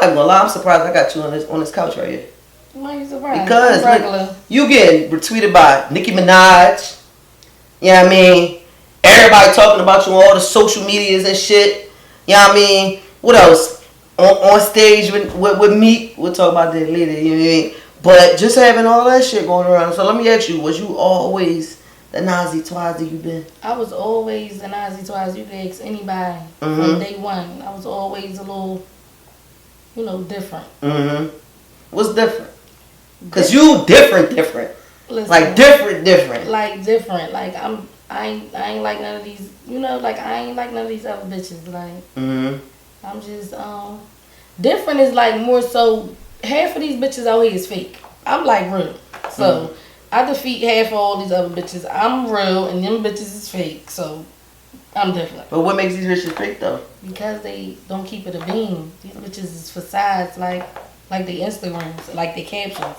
not gonna lie, I'm surprised I got you on this couch right here. Why are you surprised? Because like, you get retweeted by Nicki Minaj. You know what I mean? Everybody talking about you on all the social medias and shit. You know what I mean? What else? On stage with me. We'll talk about that later. You know what I mean? But just having all that shit going around. So let me ask you, was you always the Nazzi Twazzi you been? I was always the Nazzi Twazzi. You can ask anybody from day one. I was always a little, different. Mm-hmm. What's different? Because you different. Listen, like different. Like different. Like I ain't like none of these, I ain't like none of these other bitches. Like, I'm just, different is like more so, half of these bitches out here is fake. I'm like real. So, I defeat half of all these other bitches. I'm real and them bitches is fake. So, I'm different. But what makes these bitches fake though? Because they don't keep it a beam. These bitches is facades like they Instagrams, like they captions.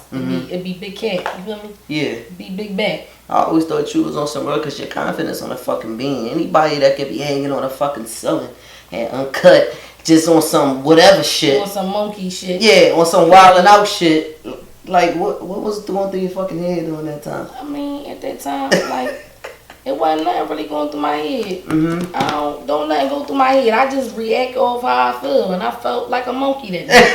It be big cat, you feel me? Yeah. Be big back. I always thought you was on some real, because your confidence on a fucking beam. Anybody that could be hanging on a fucking ceiling and uncut, just on some whatever shit. On some monkey shit. Yeah, on some wilding out shit. Like, what was going through your fucking head during that time? I mean, at that time, like, it wasn't nothing really going through my head. Don't nothing go through my head. I just react off how I feel, and I felt like a monkey that day.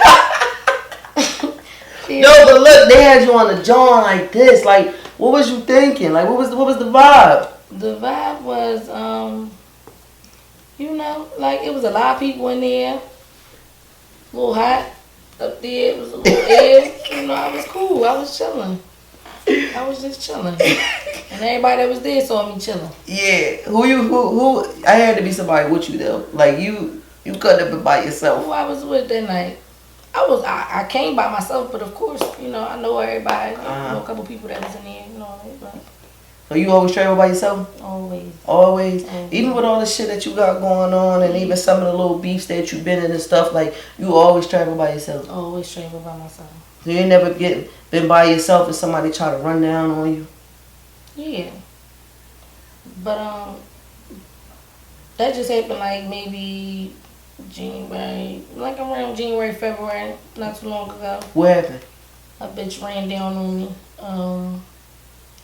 Yeah. No, but look, they had you on the joint like this. Like, what was you thinking? Like, what was the vibe? The vibe was, like it was a lot of people in there. A little hot up there. It was a little air. I was cool. I was chilling. I was just chilling. And everybody that was there saw me chilling. Yeah. Who? I had to be somebody with you though. Like you couldn't have been by yourself. Who I was with that night? I came by myself, but of course, I know everybody. I know a couple people that was in there, but. So you always travel by yourself? Always. Even with all the shit that you got going on, and even some of the little beefs that you've been in and stuff, like, you always travel by yourself? Always travel by myself. So you ain't never been by yourself and somebody try to run down on you? Yeah. But, that just happened like maybe January, like around January, February, not too long ago. What happened? A bitch ran down on me.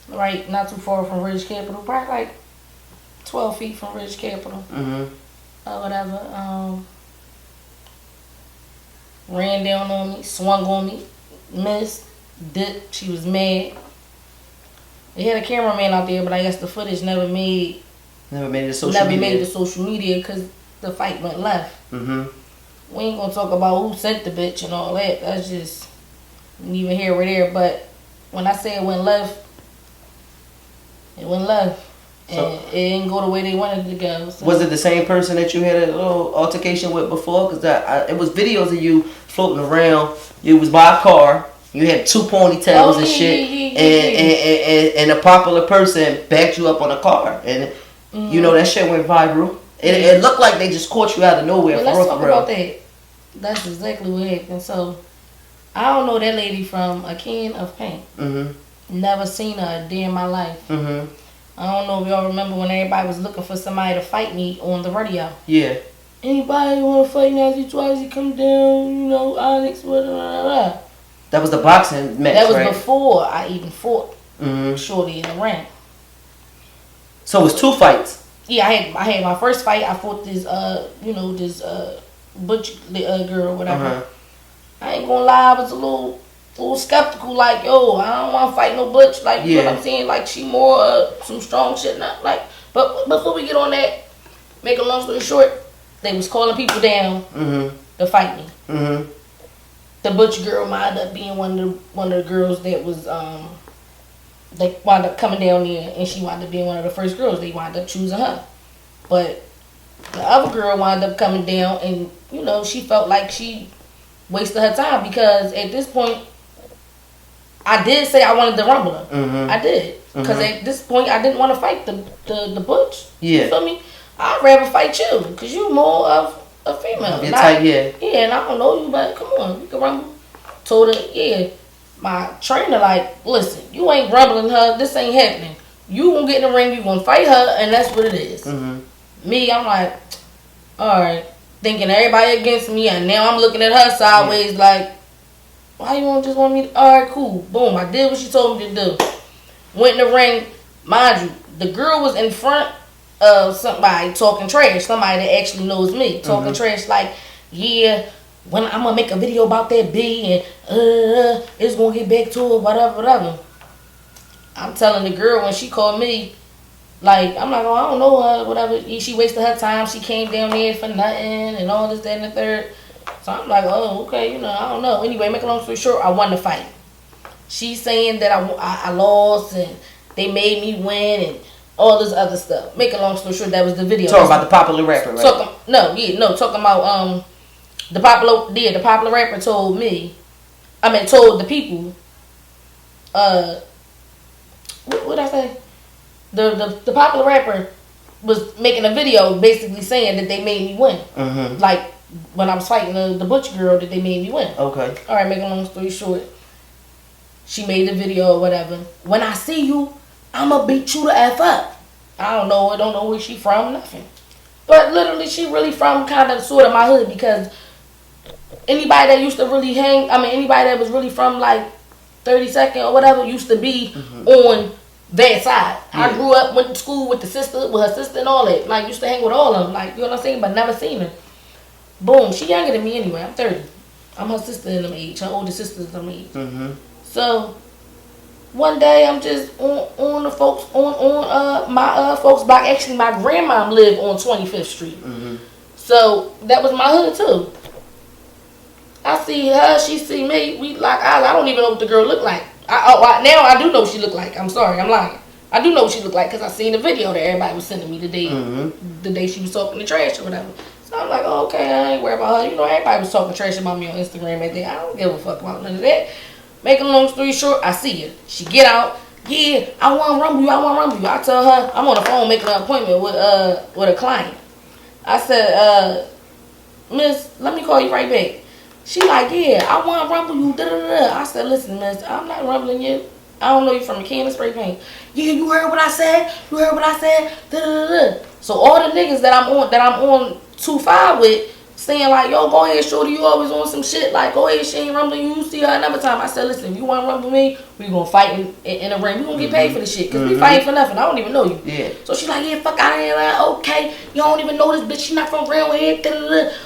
Right, not too far from Ridge Capital, probably like 12 feet from Ridge Capital. Whatever. Ran down on me, swung on me, missed, dipped. She was mad. They had a cameraman out there, but I guess the footage never made it to social media because the fight went left. We ain't gonna talk about who sent the bitch and all that. That's just neither here or there. But when I say it went left, it went left. And it didn't go the way they wanted it to go. So. Was it the same person that you had a little altercation with before? Because it was videos of you floating around. You was by a car. You had two ponytails and shit. And a popular person backed you up on a car. And that shit went viral. It looked like they just caught you out of nowhere. Well, let's talk about that. That's exactly what happened. So, I don't know that lady from a can of paint. Never seen her a day in my life. I don't know if y'all remember when everybody was looking for somebody to fight me on the radio. Yeah. Anybody want to fight Nazzi Twazzi, come down, Onyx, whatever. That was the boxing match, That was right? before I even fought Shorty in the ring. So it was two fights? Yeah, I had my first fight. I fought this, butch girl, whatever. I ain't gonna lie, I was a little skeptical, like, yo, I don't want to fight no butch, like, you know what I'm saying, like, she more some strong shit, not like, but before we get on that, make a long story short, they was calling people down to fight me. The butch girl wound up being one of the girls that was, they wound up coming down there, and she wound up being one of the first girls. They wound up choosing her, but the other girl wound up coming down, and she felt like she wasted her time because at this point, I did say I wanted to rumble her. I did. Because at this point, I didn't want to fight the butch. Yeah. You feel me? I'd rather fight you. Because you're more of a female. You're tight, yeah. Yeah, and I don't know you, but come on. You can rumble. Told her, yeah. My trainer, like, listen, you ain't rumbling her. This ain't happening. You gonna get in the ring. You gonna fight her, and that's what it is. Me, I'm like, all right. thinking everybody against me, and now I'm looking at her sideways like, why you just want me to, alright, cool. Boom, I did what she told me to do. Went in the ring. Mind you, the girl was in front of somebody talking trash. Somebody that actually knows me. Talking trash like, yeah, when I'm going to make a video about that B and it's going to get back to it, whatever. I'm telling the girl when she called me, like, I'm like, oh, I don't know her, whatever. She wasted her time. She came down there for nothing and all this, that, and the third. So I'm like, oh, okay, I don't know. Anyway, make a long story short, I won the fight. She's saying that I lost and they made me win and all this other stuff. Make a long story short, that was the video. Talking about the popular rapper, right? Talking about the popular rapper told the people, what I say? The popular rapper was making a video basically saying that they made me win. Like when I was fighting the butcher girl, that they made me win. Okay. All right, make a long story short, she made the video or whatever. When I see you, I'ma beat you the F up. I don't know where she from, nothing. But literally, she really from kind of sort of my hood, because anybody that used to really anybody that was really from like 32nd or whatever used to be on that side. Yeah. I grew up, went to school with her sister and all that. Like, used to hang with all of them, like, you know what I'm saying, but never seen her. Boom, she younger than me anyway. I'm 30. I'm her sister in them age. Her older sister's in them age. So one day I'm just on the folks on my folks' block. Actually, my grandmom lived on 25th Street. So that was my hood too. I see her, she see me. We like I don't even know what the girl looked like. Now I do know what she looked like. I'm sorry, I'm lying. I do know what she looked like because I seen the video that everybody was sending me the day she was talking the trash or whatever. So I'm like, oh, okay, I ain't worried about her. Everybody was talking trash about me on Instagram that day. I don't give a fuck about none of that. Making a long story short, I see her. She get out. Yeah, I want to rumble you. I tell her, I'm on the phone making an appointment with a client. I said, Miss, let me call you right back. She like, yeah, I want to rumble you. I said, listen, miss, I'm not rumbling you. I don't know you from a can of spray paint. Yeah, you heard what I said? So all the niggas that I'm on 2-5 with, saying like, yo, go ahead, shorty, you always on some shit. Like, go ahead, she ain't rumbling you. You see her another time. I said, listen, if you want to rumble me, we gonna fight in a ring. We gonna get paid for this shit, because we fighting for nothing. I don't even know you. Yeah. So she like, yeah, fuck out of here. Like, okay, you don't even know this bitch. She not from around here.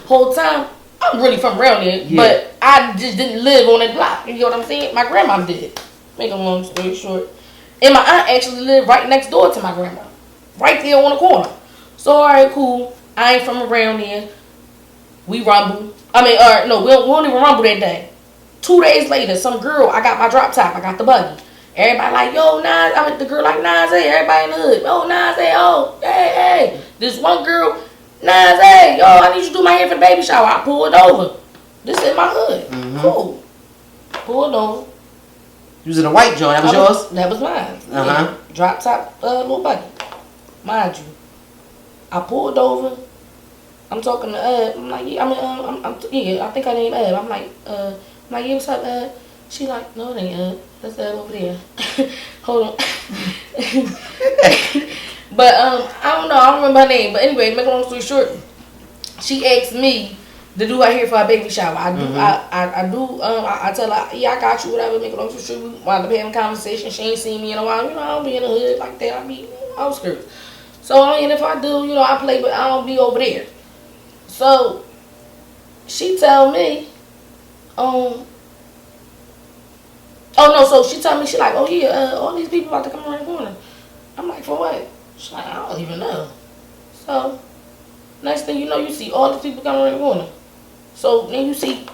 Whole time, I'm really from around here, but I just didn't live on that block. You know what I'm saying? My grandma did. Make a long story short. And my aunt actually lived right next door to my grandma. Right there on the corner. So, alright, cool. I ain't from around here. We rumble. We don't even rumble that day. 2 days later, some girl, I got my drop top. I got the buggy. Everybody like, yo, Nas. The girl like, Nazzi. Everybody in the hood. Oh, Nazzi. Oh, hey. This one girl, Nazzi. Yo, I need you to do my hair for the baby shower. I pulled over. This is my hood. Cool. Pulled over. You was in a white joint. That was yours? That was mine. Yeah. Drop top little buggy. Mind you. I pulled over. I'm talking to I'm like, yeah, I think I named I'm like, yeah, what's up, She like, no, it ain't that's over there. Hold on. But I don't know, I don't remember her name. But anyway, make a long story short, she asked me to do her hair for her baby shower. I tell her, yeah, I got you, whatever. Make a long story short, we wound up having a conversation. She ain't seen me in a while. I don't be in the hood like that. I be outskirts. So if I do, I play, but I don't be over there. So she tell me, so she tell me, she like, oh yeah, all these people about to come around the corner. I'm like, for what? She's like, I don't even know. So next thing you know, you see all these people coming around the corner. So then you see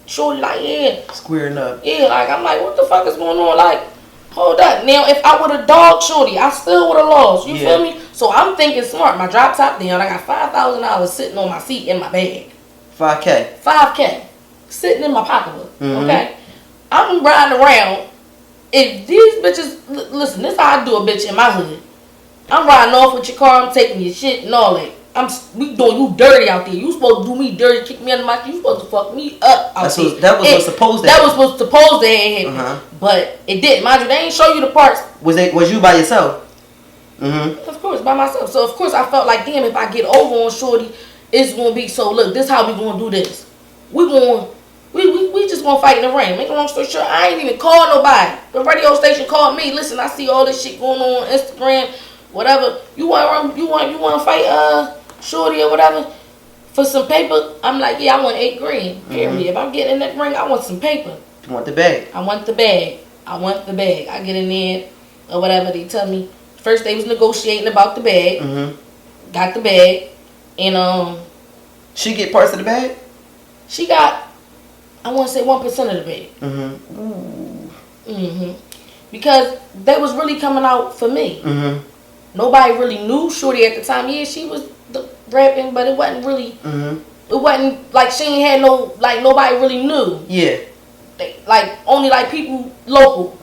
shorty like, yeah, squaring up. Yeah, like I'm like, what the fuck is going on? Like, hold up. Now if I would have dogged shorty, I still would have lost. You feel me? So I'm thinking smart. My drop top down. I got $5,000 sitting on my seat in my bag. $5K sitting in my pocketbook. Okay, I'm riding around. If these bitches listen, this how I do a bitch in my hood. I'm riding off with your car. I'm taking your shit and all that. We doing you dirty out there. You supposed to do me dirty, kick me under my. You supposed to fuck me up out there. That was what's supposed to. That was supposed to happen, but it didn't. Mind you, they ain't show you the parts. Was you by yourself? Of course, by myself. So of course I felt like, damn, if I get over on shorty, it's gonna be so. Look, this how we gonna do this. We just gonna fight in the ring. Make a long story short, I ain't even called nobody. The radio station called me. Listen, I see all this shit going on Instagram, whatever. You want to fight Shorty or whatever for some paper? I'm like, yeah, I want $8 grand. Period. If I'm getting in that ring, I want some paper. You want the bag? I want the bag. I get in there or whatever. They tell me first they was negotiating about the bag. Got the bag, and she get parts of the bag. She got, I want to say 1% of the bag. Because they was really coming out for me. Nobody really knew Shorty at the time. Yeah, she was rapping, but it wasn't really. It wasn't like she ain't had no, like nobody really knew. Yeah. Like only like people local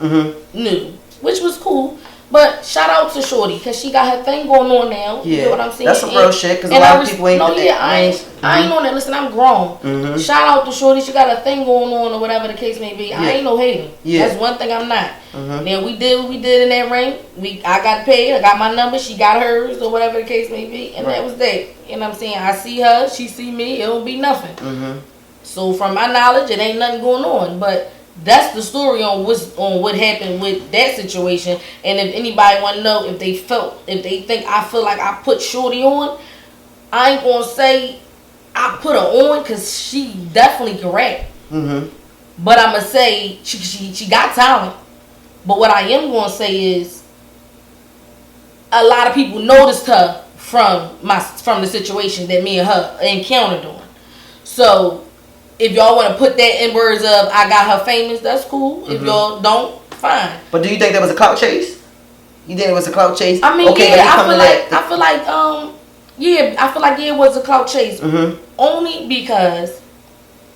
knew, which was cool. But shout out to Shorty because she got her thing going on now. Yeah, you know what I'm saying? That's some real shit because a lot of people ain't. No, yeah, I ain't on that. Listen, I'm grown. Shout out to Shorty. She got her thing going on or whatever the case may be. I ain't no hater. Yeah. That's one thing I'm not. Now we did what we did in that ring. I got paid. I got my number. She got hers or whatever the case may be, and that was that. You know what I'm saying? I see her. She see me. It don't be nothing. So from my knowledge, it ain't nothing going on, but. That's the story on what happened with that situation. And if anybody want to know if they think I feel like I put Shorty on, I ain't gonna say I put her on because she definitely can rap. But I'm gonna say she got talent. But what I am gonna say is a lot of people noticed her from the situation that me and her encountered on. So. If y'all want to put that in words of I got her famous, that's cool. If y'all don't, fine. But do you think that was a clout chase? You think it was a clout chase? I mean, okay, yeah, I feel like it was a clout chase. Only because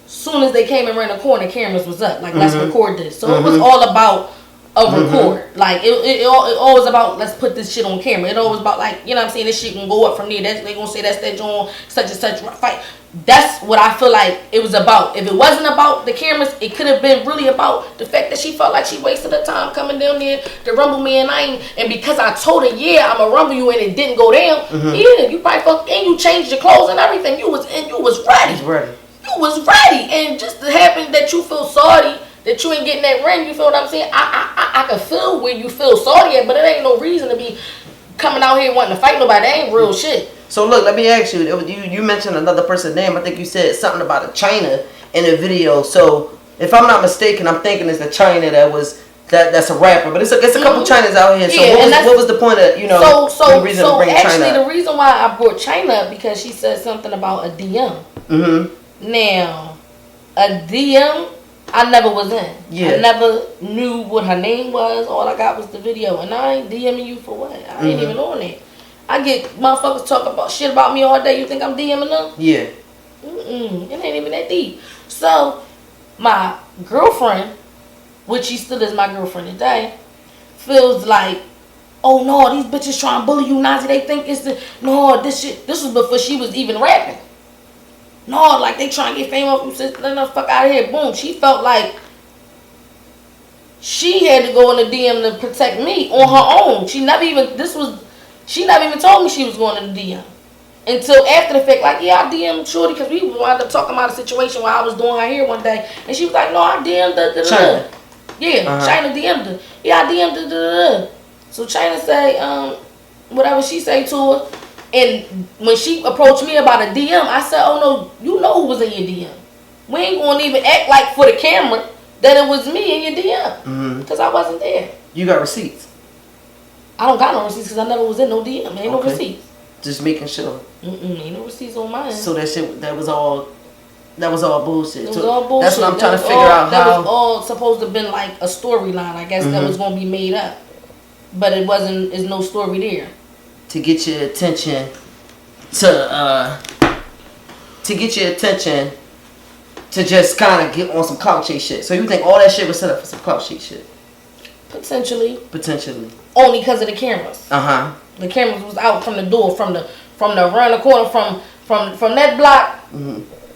soon as they came and ran the corner, cameras was up. Like, let's record this. So it was all about a record. Like, it always about, let's put this shit on camera. It always about, like, you know what I'm saying? This shit can go up from there. They going to say that's that John, such and such fight. That's what I feel like it was about. If it wasn't about the cameras, it could have been really about the fact that she felt like she wasted her time coming down there to rumble me, and because I told her, yeah, I'ma rumble you, and it didn't go down. Yeah, you probably fucked, and you changed your clothes and everything. You was ready. You was ready, and just to happen that you feel sorry that you ain't getting that ring. You feel what I'm saying? I can feel where you feel sorry at, but it ain't no reason to be coming out here wanting to fight nobody. That ain't real shit. So look, let me ask you. You mentioned another person's name. I think you said something about a China in the video. So if I'm not mistaken, I'm thinking it's the China that's a rapper. But it's a couple Chinas out here. So yeah, what was the point of the reason to bring China? Actually, the reason why I brought China up because she said something about a DM. Now, a DM I never was in. Yeah. I never knew what her name was. All I got was the video, and I ain't DMing you for what? I ain't even on it. I get motherfuckers talking about shit about me all day. You think I'm DMing them? Yeah. It ain't even that deep. So, my girlfriend, which she still is my girlfriend today, feels like, oh no, these bitches trying to bully you, Nazzi. They think it's this shit. This was before she was even rapping. No, like they trying to get famous from sis. Let the fuck out of here. Boom. She felt like she had to go in the DM to protect me on her own. She never even told me she was going in the DM. Until after the fact, like, yeah, I DM'd Shorty because we wound up talking about a situation where I was doing her hair one day. And she was like, no, I DM'd the China. Yeah, China DM'd her. Yeah, I DM'd the. So China say, whatever she say to her. And when she approached me about a DM, I said, oh no, you know who was in your DM. We ain't going to even act like for the camera that it was me in your DM. Because I wasn't there. You got receipts? I don't got no receipts because I never was in no DM. Ain't no receipts. Just making sure. Ain't no receipts on mine. So that was all bullshit. It was all bullshit. That's what I'm trying to figure out. That was all supposed to have been like a storyline, I guess, that was going to be made up. But it wasn't, there's no story there. To get your attention to just kind of get on some clout chase shit. So you think all that shit was set up for some clout chase shit? Potentially. Only because of the cameras. The cameras was out from the door, from the around the corner from that block.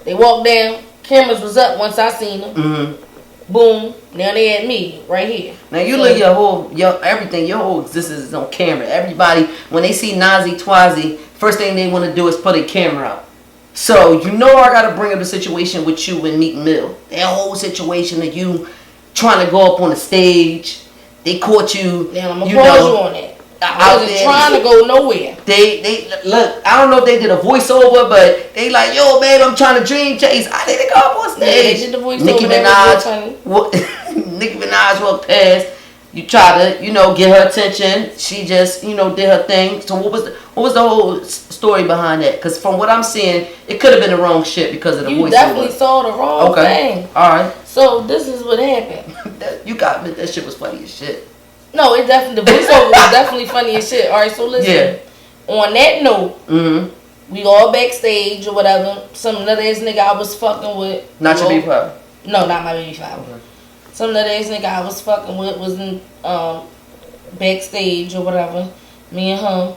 They walked down. Cameras was up once I seen them. Boom. Now they had me right here. Now you look your whole existence is on camera. Everybody, when they see Nazzi Twazzi, first thing they want to do is put a camera out. So you know I gotta bring up the situation with you and Meek Mill. That whole situation of you trying to go up on the stage. They caught you. Damn, I'm gonna pause you on that. I wasn't trying to go nowhere. They look. I don't know if they did a voiceover, but they like, yo, babe, I'm trying to dream chase. I need to go up on stage. Yeah, they did the voiceover. Nicki Minaj. Nicki Minaj walked past. You try to, get her attention. She just, did her thing. So what was the whole story behind that? Because from what I'm seeing, it could have been the wrong shit because of the voiceover. You definitely saw the wrong thing. All right. So this is what happened. You got me. That shit was funny as shit. No, the voiceover was definitely funny as shit. All right, so listen. Yeah. On that note, we all backstage or whatever. Some nut ass nigga I was fucking with. Not your baby father? No, not my baby father. Okay. Some nut ass nigga I was fucking with was in backstage or whatever. Me and him.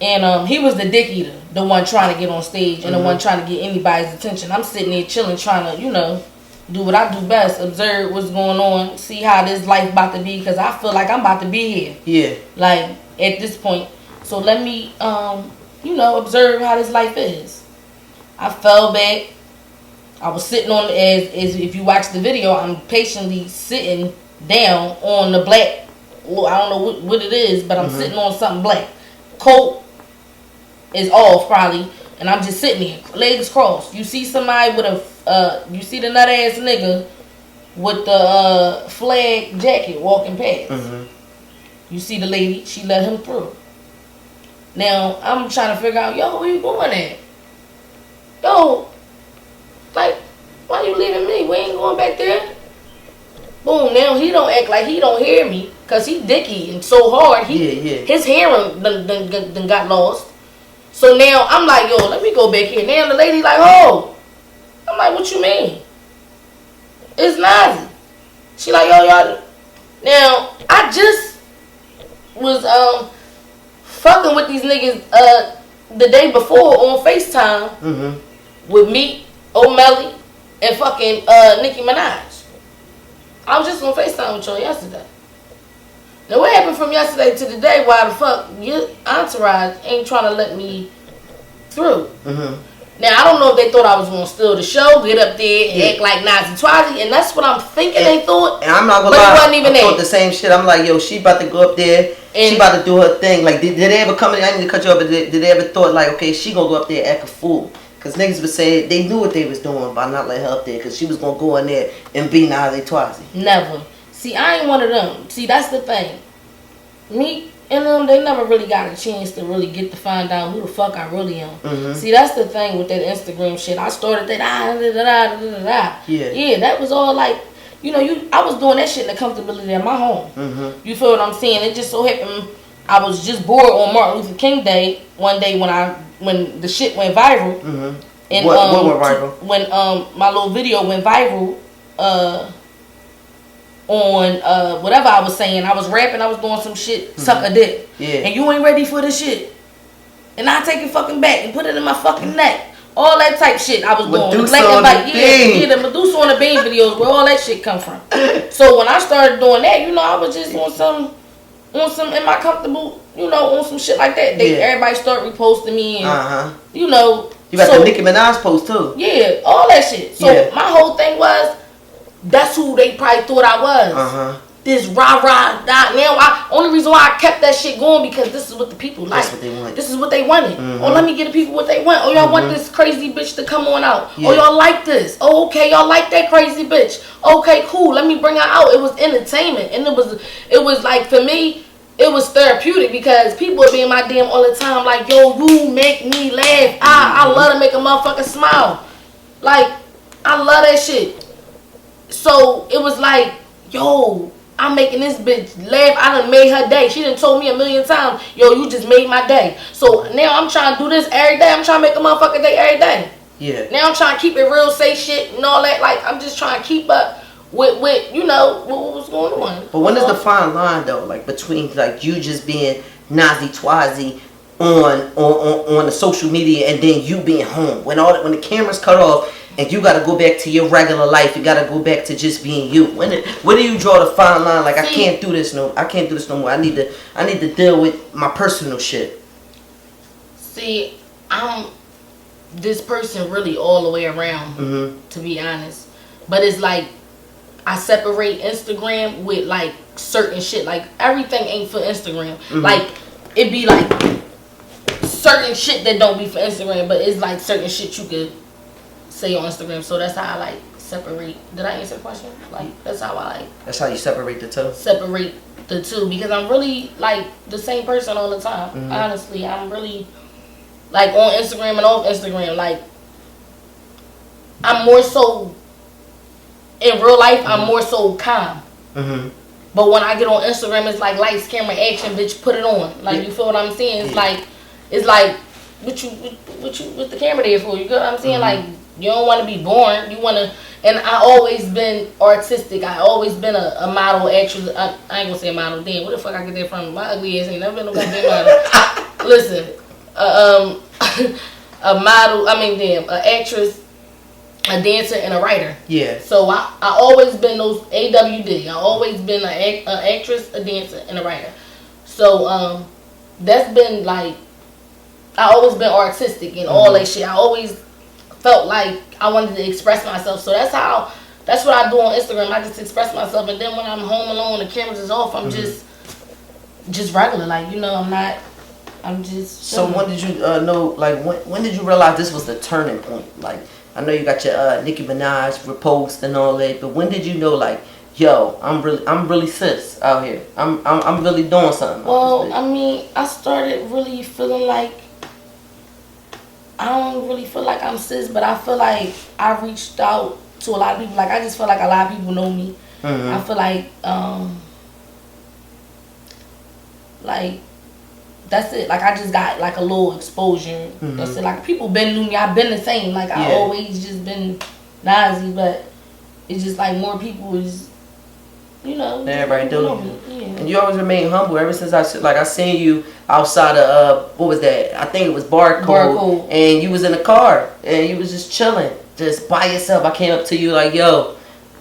And he was the dick eater, the one trying to get on stage and the one trying to get anybody's attention. I'm sitting there chilling, trying to, do what I do best, observe what's going on, see how this life about to be, because I feel like I'm about to be here. Yeah. Like, at this point. So let me, observe how this life is. I fell back. I was sitting on, as if you watch the video, I'm patiently sitting down on the black, well, I don't know what it is, but I'm sitting on something black. Coat is off probably, and I'm just sitting there, legs crossed. You see somebody with you see the nut ass nigga with the flag jacket walking past. You see the lady, she let him through. Now, I'm trying to figure out, yo, where you going at? Yo, like, why you leaving me? We ain't going back there. Boom, now he don't act like he don't hear me, because he dicky and so hard. His hearing done got lost. So now I'm like, yo, let me go back here. Now the lady like, oh. I'm like, what you mean? It's Nazzi. She like, yo, y'all. Now, I just was fucking with these niggas the day before on FaceTime with me, O'Malley, and fucking Nicki Minaj. I was just on FaceTime with y'all yesterday. Now, what happened from yesterday to today? Why the fuck your entourage ain't trying to let me through? Now, I don't know if they thought I was going to steal the show, get up there and act like Nazzi Twazzi, and that's what I'm thinking they thought. And I'm not going to lie, I thought the same shit. I'm like, yo, she about to go up there, she about to do her thing. Like, did they ever come in, I need to cut you up, but did they ever thought, like, okay, she going to go up there and act a fool? Because niggas would say they knew what they was doing by not letting her up there, because she was going to go in there and be Nazzi Twazzi. Never. See, I ain't one of them. See, that's the thing. Me and them, they never really got a chance to really get to find out who the fuck I really am. See, that's the thing with that Instagram shit. I started that Yeah, that was all like, I was doing that shit in the comfortability of my home. You feel what I'm saying? It just so happened I was just bored on Martin Luther King Day one day when the shit went viral. And what went viral? When my little video went viral on whatever I was saying. I was rapping, I was doing some shit, suck a dick. Yeah. And you ain't ready for this shit. And I take it fucking back and put it in my fucking neck. All that type shit I was doing. The black and white, the Medusa on the Bean videos, where all that shit come from. So when I started doing that, I was just on some in my comfortable, on some shit like that. Everybody start reposting me and you got the Nicki Minaj post too. Yeah, all that shit. So my whole thing was, that's who they probably thought I was. This rah-rah. Now, only reason why I kept that shit going, because this is what the people like. That's what they want. This is what they wanted. Oh, let me get the people what they want. Oh, y'all want this crazy bitch to come on out. Oh, y'all like this. Oh, okay, y'all like that crazy bitch. Okay, cool. Let me bring her out. It was entertainment. And it was like, for me, it was therapeutic, because people would be in my DM all the time like, yo, you make me laugh. I love to make a motherfucker smile. Like, I love that shit. So it was like, yo, I'm making this bitch laugh. I done made her day. She done told me a million times, yo, you just made my day. So now I'm trying to do this every day. I'm trying to make a motherfucker day every day. Yeah. Now I'm trying to keep it real, say shit and all that. Like, I'm just trying to keep up with what was going on. But when is the fine line though, like between like you just being Nazzi Twazzi on the social media and then you being home when the cameras cut off and you got to go back to your regular life, you got to go back to just being you. Where do you draw the fine line? Like, I can't do this no more. I need to deal with my personal shit. See, this person really all the way around, to be honest. But it's like I separate Instagram with like certain shit. Like everything ain't for Instagram. Like it be like certain shit that don't be for Instagram, but it's like certain shit you could say on Instagram. So that's how I like separate. Did I answer the question? Like that's how I like. That's how you separate the two. Separate the two, because I'm really like the same person all the time. Honestly, I'm really like on Instagram and off Instagram. Like I'm more so in real life. I'm more so calm. But when I get on Instagram, it's like lights, camera, action, bitch, put it on. Like you feel what I'm saying? It's like what the camera there for? You know what I'm saying? Like you don't want to be boring. You want to. And I always been artistic. I always been a model, actress. I ain't gonna say a model. Damn, where the fuck I get that from? My ugly ass ain't never been no goddamn model. Listen, a model. I mean, damn, an actress, a dancer, and a writer. Yeah. So I always been those AWD. I always been an actress, a dancer, and a writer. So that's been like I always been artistic and all that shit. I always felt like I wanted to express myself. So that's what I do on Instagram. I just express myself, and then when I'm home alone, the cameras is off. I'm just regular, like I'm just. So when did you know? Like when did you realize this was the turning point? Like I know you got your Nicki Minaj repost and all that, but when did you know? Like, yo, I'm really sis out here. I'm really doing something. Well, I mean, I started really feeling like. I don't really feel like I'm sis, but I feel like I reached out to a lot of people. Like I just feel like a lot of people know me. I feel like that's it. Like I just got like a little exposure. That's it. Like people been knew me. I've been the same. Like I always just been Nazzi, but it's just like more people is. Everybody doing it. Yeah. And you always remain humble ever since I seen you outside of what was that? I think it was Barcode. And you was in a car and you was just chilling, just by yourself. I came up to you like, yo,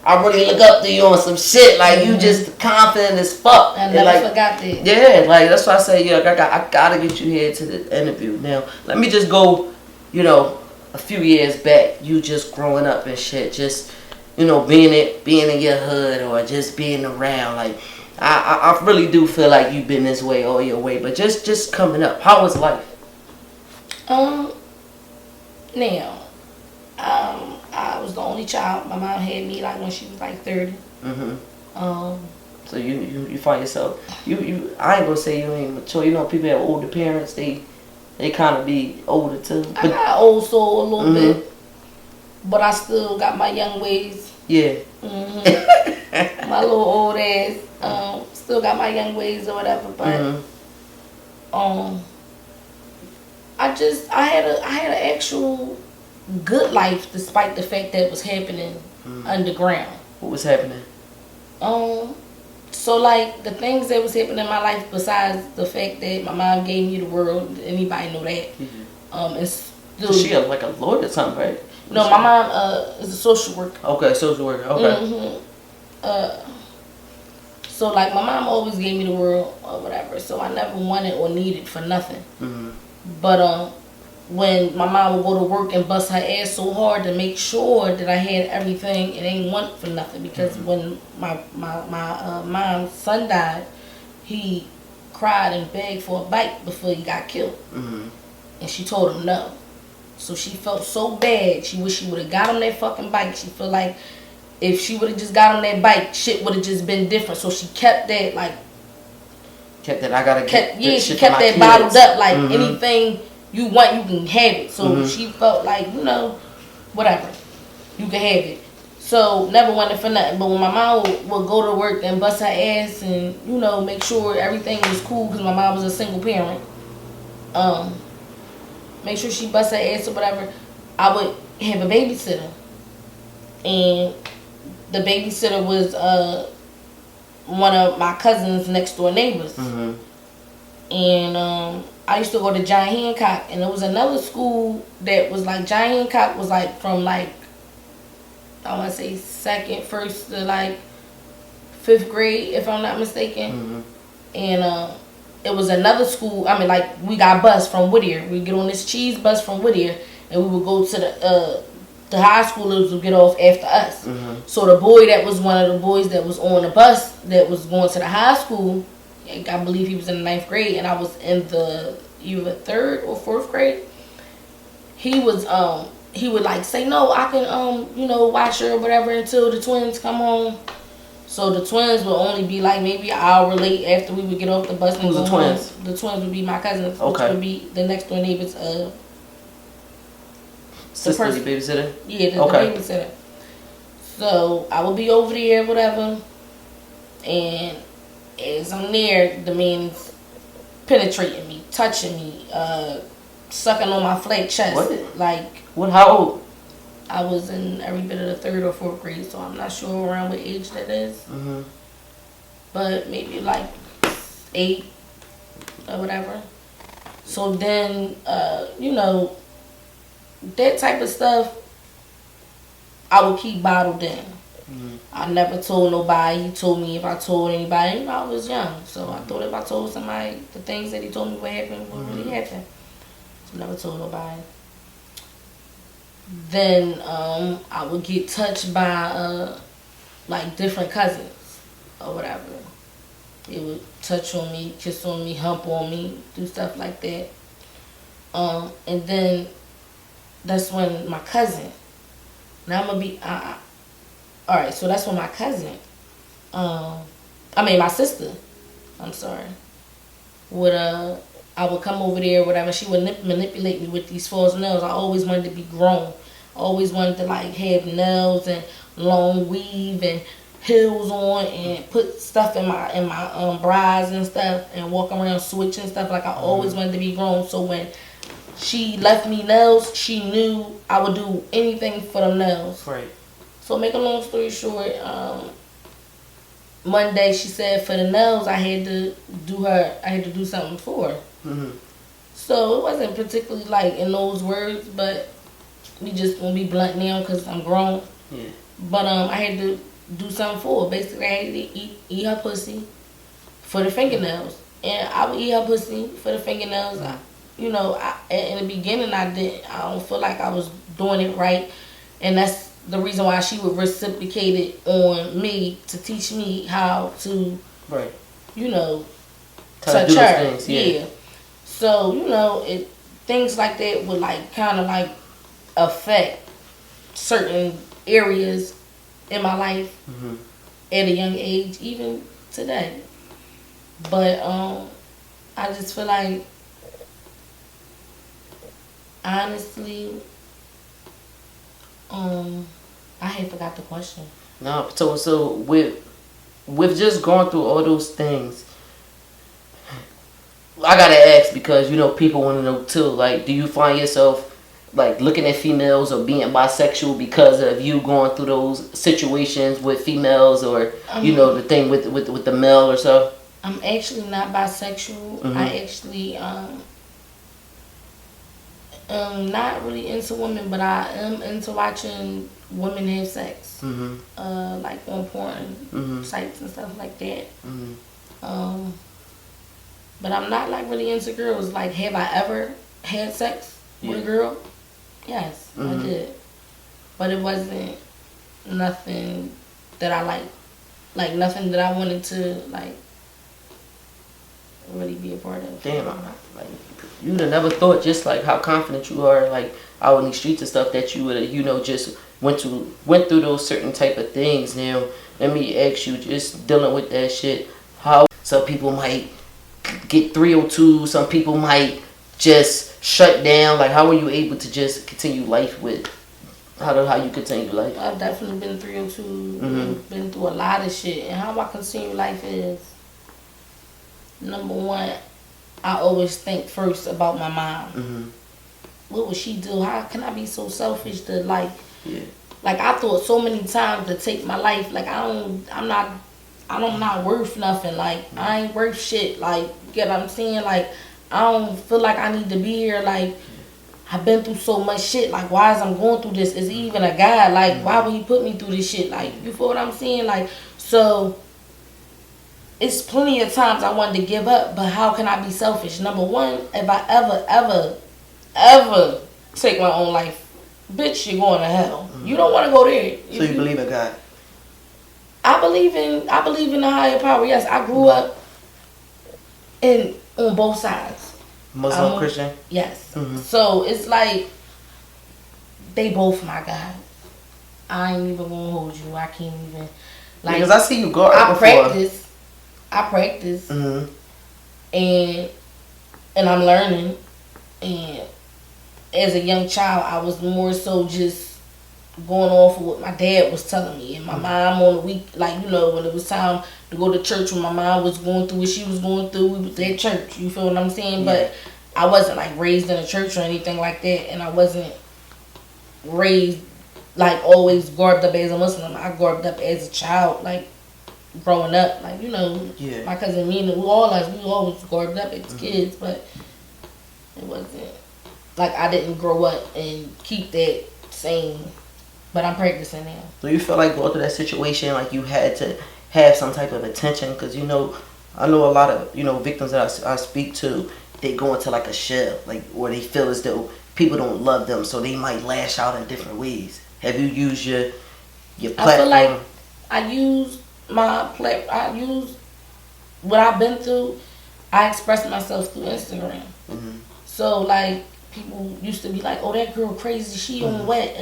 I really look up to you on some shit. Like you just confident as fuck. I never forgot that. Yeah, like that's why I say, yo, I gotta get you here to the interview. Now let me just go, a few years back, you just growing up and shit, just. Being in your hood or just being around, like I really do feel like you've been this way all your way. But just coming up, how was life? Now, I was the only child. My mom had me like when she was like 30. So you find yourself you I ain't gonna say you ain't mature. People have older parents. They kind of be older too. But, I got old soul a little bit, but I still got my young ways. Yeah. My little old ass. Still got my young ways or whatever, but I had an actual good life despite the fact that it was happening underground. What was happening? So like the things that was happening in my life besides the fact that my mom gave me the world, anybody know that? It's still, so she like a lawyer or something, right? No, my mom is a social worker. Okay, social worker. Okay. So like my mom always gave me the world or whatever, so I never wanted or needed for nothing. But when my mom would go to work and bust her ass so hard to make sure that I had everything, it ain't want for nothing, because when my mom's son died, he cried and begged for a bike before he got killed, and she told him no. So she felt so bad. She wished she would have got on that fucking bike. She felt like if she would have just got on that bike, shit would have just been different. So she kept that I gotta get. Yeah, she kept that bottled up. Like anything you want, you can have it. So she felt like whatever, you can have it. So never wanted for nothing. But when my mom would go to work and bust her ass and make sure everything was cool, because my mom was a single parent. Make sure she bust her ass or whatever, I would have a babysitter. And the babysitter was one of my cousin's next door neighbors. And I used to go to John Hancock, and there was another school that was like, John Hancock was like from like, I want to say first to like 5th grade, if I'm not mistaken. And it was another school. I mean, like, we got bus from Whittier. We get on this cheese bus from Whittier, and we would go to the high schoolers would get off after us. So the boy that was one of the boys that was on the bus that was going to the high school, I believe he was in the 9th grade, and I was in the either 3rd or 4th grade. He was he would like say, no, I can watch her or whatever until the twins come home. So the twins would only be like maybe an hour late after we would get off the bus. Who's the twins? Home. The twins would be my cousins, which would be the next door neighbors. Sister's babysitter? Yeah, the babysitter. So I would be over there, whatever, and as I'm there, the man's penetrating me, touching me, sucking on my flat chest. What? Like, what? How old? I was in every bit of the 3rd or 4th grade, so I'm not sure around what age that is. But maybe like 8 or whatever. So then, that type of stuff, I would keep bottled in. I never told nobody. He told me if I told anybody, I was young. So I thought if I told somebody the things that he told me would happen would really happen. So I never told nobody. Then I would get touched by like different cousins or whatever. They would touch on me, kiss on me, hump on me, do stuff like that. And then that's when my cousin. Now I'm gonna be all right. So that's when my cousin. My sister. I'm sorry. Would I would come over there, or whatever. She would manipulate me with these false nails. I always wanted to be grown. I always wanted to like have nails and long weave and heels on and put stuff in my bras and stuff and walk around switching stuff. Like I always wanted to be grown. So when she left me nails, she knew I would do anything for them nails. Right. So make a long story short, one day she said for the nails I had to do something for her. So it wasn't particularly like in those words, but we just gonna be blunt now because I'm grown. Yeah. But I had to do something for her. Basically, I had to eat her pussy for the fingernails, and I would eat her pussy for the fingernails. In the beginning, I don't feel like I was doing it right, and that's the reason why she would reciprocate it on me to teach me how to, right? Touch her. Things, yeah. So things like that would like kind of like affect certain areas in my life at a young age, even today. But I just feel like, honestly, I had forgot the question. No, so with just going through all those things, I gotta ask because people want to know too. Like, do you find yourself like looking at females or being bisexual because of you going through those situations with females, or the thing with the male or so? I'm actually not bisexual. I actually am not really into women, but I am into watching women have sex, like on porn sites and stuff like that. But I'm not like really into girls. Like, have I ever had sex with a girl? Yes, I did. But it wasn't nothing that I like nothing that I wanted to like really be a part of. Damn, like you'd have never thought, just like how confident you are, like out in these streets and stuff, that you would just went through those certain type of things. Now, let me ask you, just dealing with that shit, how some people might get 302, some people might just shut down. Like, how were you able to just continue life with? How you continue life? I've definitely been 302, been through a lot of shit, and how I continue life is, number one, I always think first about my mom. What would she do? How can I be so selfish to like I thought so many times to take my life. Like I'm not worth nothing. Like I ain't worth shit. Like, you get what I'm saying? Like I don't feel like I need to be here. Like I've been through so much shit. Like, why is I'm going through this? Is he even a guy? Like, why would he put me through this shit? Like, you feel what I'm saying? Like, so it's plenty of times I wanted to give up, but how can I be selfish? Number one, if I ever take my own life, bitch, you're going to hell. You don't want to go there. So you believe in God? I believe in the higher power. Yes, I grew up on both sides. Muslim, Christian? Yes. So it's like they both my God. I ain't even gonna hold you. I can't even because I see you go. I practice, and I'm learning. And as a young child, I was more so just going off of what my dad was telling me, and my mom on the week, like, you know, when it was time to go to church, when my mom was going through what she was going through, we was at church. You feel what I'm saying? Yeah. But I wasn't like raised in a church or anything like that, and I wasn't raised like always garbed up as a Muslim. I garbed up as a child, like growing up, like, you know, my cousin me and we always garbed up as kids, but it wasn't like I didn't grow up and keep that same. But I'm practicing now. Do you feel like going through that situation, like you had to have some type of attention? Because, you know, I know a lot of, you know, victims that I speak to, they go into like a shell, like where they feel as though people don't love them, so they might lash out in different ways. Have you used your platform? I feel like I use what I've been through. I express myself through Instagram. So like people used to be like, "Oh, that girl crazy. She on wet."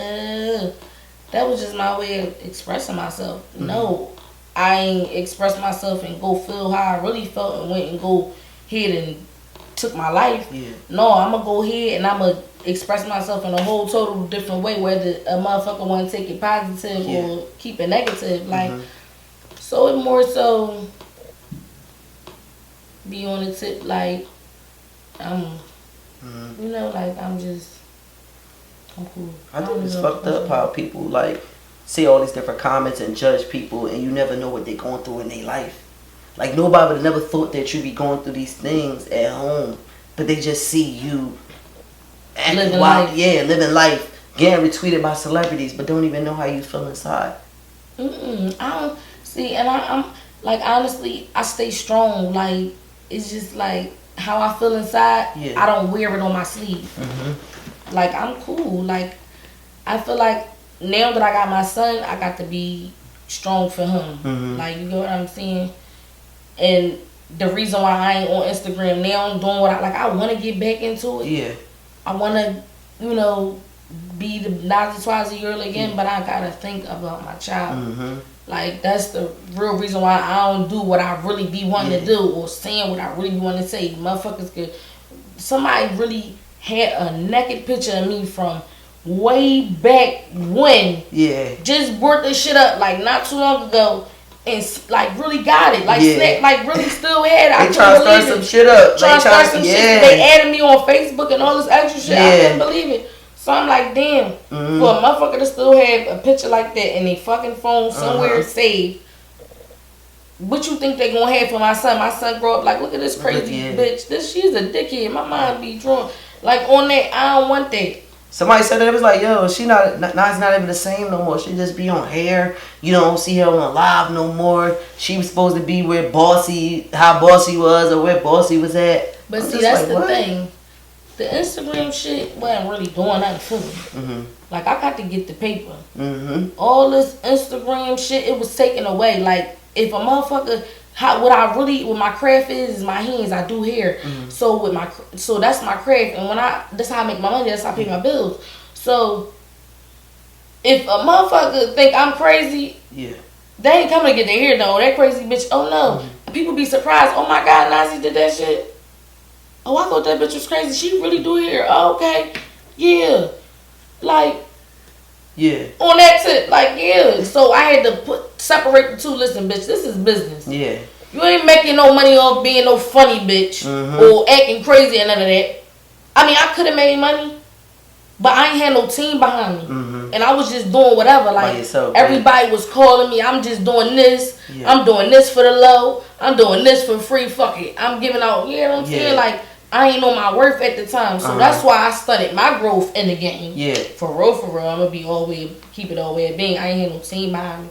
That was just my way of expressing myself. No, I ain't express myself and go feel how I really felt and went and go ahead and took my life. No, I'm gonna go ahead and I'm gonna express myself in a whole total different way, whether a motherfucker want to take it positive or keep it negative. Like, so it more so be on the tip, like I'm, you know, like I'm cool. I think it's fucked up how people like see all these different comments and judge people, and you never know what they're going through in their life. Like, nobody would have never thought that you'd be going through these things at home, but they just see you living life, getting retweeted by celebrities, but don't even know how you feel inside. I don't see, and I'm like, honestly, I stay strong. Like, it's just like how I feel inside. I don't wear it on my sleeve. Like, I'm cool. Like, I feel like now that I got my son, I got to be strong for him. Like, you know what I'm saying? And the reason why I ain't on Instagram now, I'm doing what I want to get back into it. I want to, you know, be the Nazzi Twazzi girl again, but I got to think about my child. Like, that's the real reason why I don't do what I really be wanting to do or saying what I really be wanting to say. Motherfuckers could, somebody really had a naked picture of me from way back when. Just brought this shit up like not too long ago and like really got it. Like like really still had it. I couldn't believe it. Some shit up. Trying to start some shit. They added me on Facebook and all this extra shit. I couldn't believe it. So I'm like, damn, for a motherfucker to still have a picture like that in their fucking phone somewhere saved. What you think they gonna have for my son? My son grow up like, look at this crazy bitch. She's a dickhead. My mind be drawn. Like, on that, I don't want that. Somebody said that, it was like, yo, Nazi's not even the same no more. She just be on hair. You don't see her on live no more. She was supposed to be how Bossy was or where Bossy was at. But see, that's like, the thing. The Instagram shit wasn't really doing nothing for me. Like, I got to get the paper. All this Instagram shit, it was taken away. Like, if a motherfucker, what my craft is my hands. I do hair. So that's my craft, and that's how I make my money. That's how I pay my bills. So if a motherfucker think I'm crazy, they ain't coming to get their hair done. Oh, that crazy bitch. Oh no, people be surprised. Oh my God, Nazzi did that shit. Oh, I thought that bitch was crazy. She really do hair. Oh, okay, like. On that tip, like, so I had to separate the two. Listen, bitch, this is business. You ain't making no money off being no funny bitch or acting crazy and none of that. I mean, I could have made money, but I ain't had no team behind me. And I was just doing whatever. Like, everybody was calling me. I'm just doing this. I'm doing this for the low. I'm doing this for free. Fuck it. I'm giving out, you know what I'm saying? Like, I ain't know my worth at the time. So that's why I studied my growth in the game. For real. I'm going to keep it all the way at being. I ain't had no team behind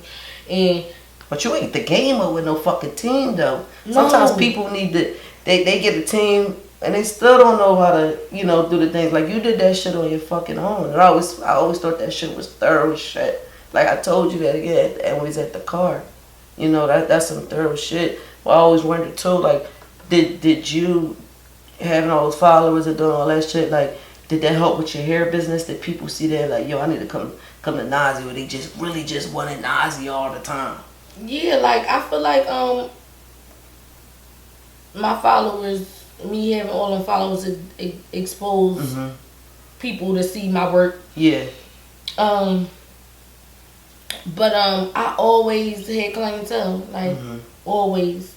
me. But you ain't the gamer with no fucking team, though. No. Sometimes people need to, they get a team And they still don't know how to, you know, do the things. Like, you did that shit on your fucking own. And I always thought that shit was thorough shit. Like, I told you that again, and we was at the car. You know, that's some thorough shit. But I always wondered, too, like, did you, having all those followers and doing all that shit, like, did that help with your hair business? Did people see that, like, yo, I need to come to Nazzi, or they just really just wanted Nazzi all the time? Yeah, like, I feel like, my followers, me having all them followers expose people to see my work. Yeah. But I always had clientele, like always,